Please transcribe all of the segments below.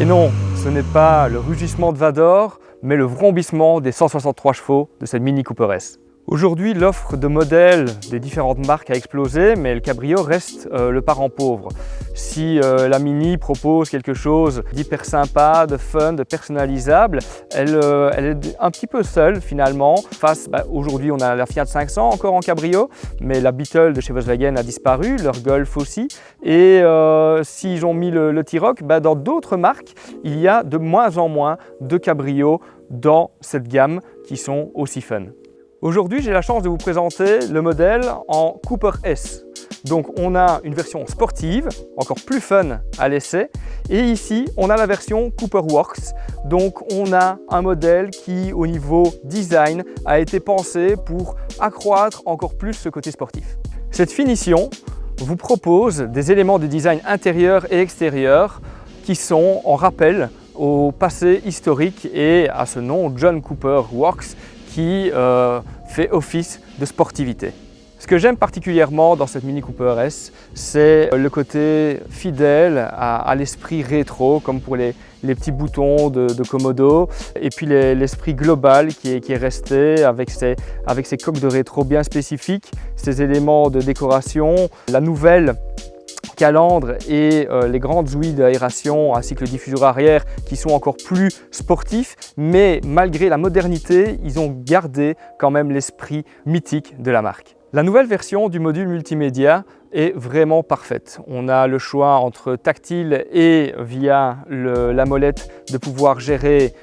Et non, ce n'est pas le rugissement de Vador, mais le vrombissement des 163 chevaux de cette Mini Cooper S. Aujourd'hui, l'offre de modèles des différentes marques a explosé, mais le cabrio reste le parent pauvre. Si la Mini propose quelque chose d'hyper sympa, de fun, de personnalisable, elle est un petit peu seule finalement. Aujourd'hui, on a la Fiat 500 encore en cabrio, mais la Beetle de chez Volkswagen a disparu, leur Golf aussi. Et s'ils ont mis le T-Roc, dans d'autres marques, il y a de moins en moins de cabrios dans cette gamme qui sont aussi fun. Aujourd'hui, j'ai la chance de vous présenter le modèle en Cooper S. Donc on a une version sportive, encore plus fun à l'essai. Et ici, on a la version Cooper Works. Donc on a un modèle qui, au niveau design, a été pensé pour accroître encore plus ce côté sportif. Cette finition vous propose des éléments de design intérieur et extérieur qui sont en rappel au passé historique et à ce nom John Cooper Works, qui fait office de sportivité. Ce que j'aime particulièrement dans cette Mini Cooper S, c'est le côté fidèle à l'esprit rétro, comme pour les petits boutons de Komodo, et puis l'esprit global qui est resté avec ses coques de rétro bien spécifiques, ces éléments de décoration, la nouvelle calandre et les grandes ouïes d'aération ainsi que le diffuseur arrière qui sont encore plus sportifs, mais malgré la modernité, ils ont gardé quand même l'esprit mythique de la marque. La nouvelle version du module multimédia est vraiment parfaite. On a le choix entre tactile et via la molette de pouvoir gérer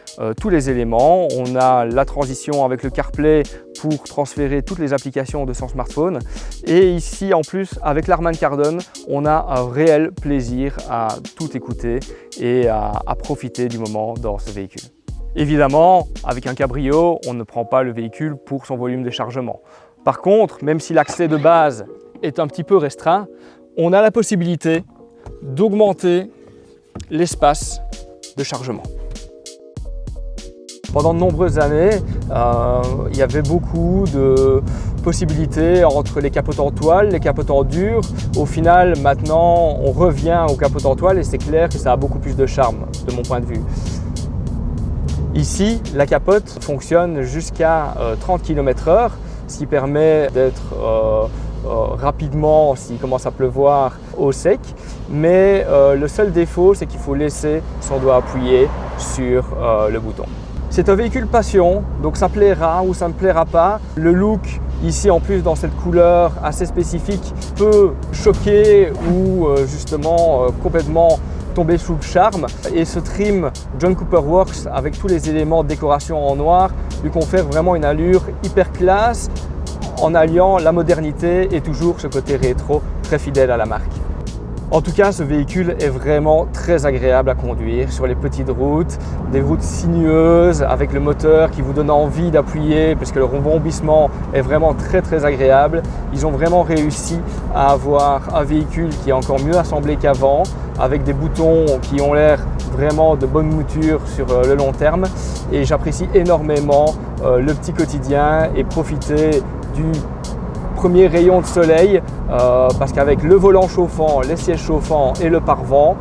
tous les éléments. On a la transition avec le CarPlay pour transférer toutes les applications de son smartphone. Et ici, en plus, avec l'Harman Kardon, on a un réel plaisir à tout écouter et à profiter du moment dans ce véhicule. Évidemment, avec un cabrio, on ne prend pas le véhicule pour son volume de chargement. Par contre, même si l'accès de base est un petit peu restreint, on a la possibilité d'augmenter l'espace de chargement. Pendant de nombreuses années, il y avait beaucoup de possibilités entre les capotes en toile, les capotes en dur. Au final, maintenant, on revient aux capotes en toile et c'est clair que ça a beaucoup plus de charme, de mon point de vue. Ici, la capote fonctionne jusqu'à 30 km/h, ce qui permet d'être rapidement, s'il commence à pleuvoir, au sec. Mais le seul défaut, c'est qu'il faut laisser son doigt appuyé sur le bouton. C'est un véhicule passion, donc ça plaira ou ça ne plaira pas. Le look, ici en plus dans cette couleur assez spécifique, peut choquer ou justement complètement tomber sous le charme. Et ce trim John Cooper Works avec tous les éléments de décoration en noir lui confère vraiment une allure hyper classe en alliant la modernité et toujours ce côté rétro très fidèle à la marque. En tout cas, ce véhicule est vraiment très agréable à conduire sur les petites routes, des routes sinueuses avec le moteur qui vous donne envie d'appuyer puisque le rebondissement est vraiment très agréable. Ils ont vraiment réussi à avoir un véhicule qui est encore mieux assemblé qu'avant, avec des boutons qui ont l'air vraiment de bonne mouture sur le long terme. Et j'apprécie énormément le petit quotidien et profiter du premier rayon de soleil parce qu'avec le volant chauffant, les sièges chauffants et le pare-vent,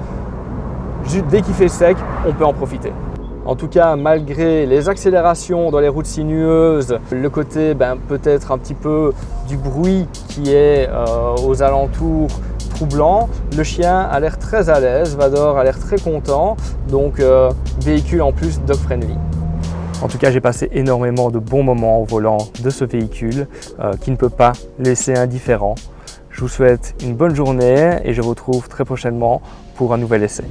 dès qu'il fait sec, on peut en profiter. En tout cas, malgré les accélérations dans les routes sinueuses, le côté peut-être un petit peu du bruit qui est aux alentours troublant, le chien a l'air très à l'aise, Vador a l'air très content, donc véhicule en plus dog-friendly. En tout cas, j'ai passé énormément de bons moments au volant de ce véhicule qui ne peut pas laisser indifférent. Je vous souhaite une bonne journée et je vous retrouve très prochainement pour un nouvel essai.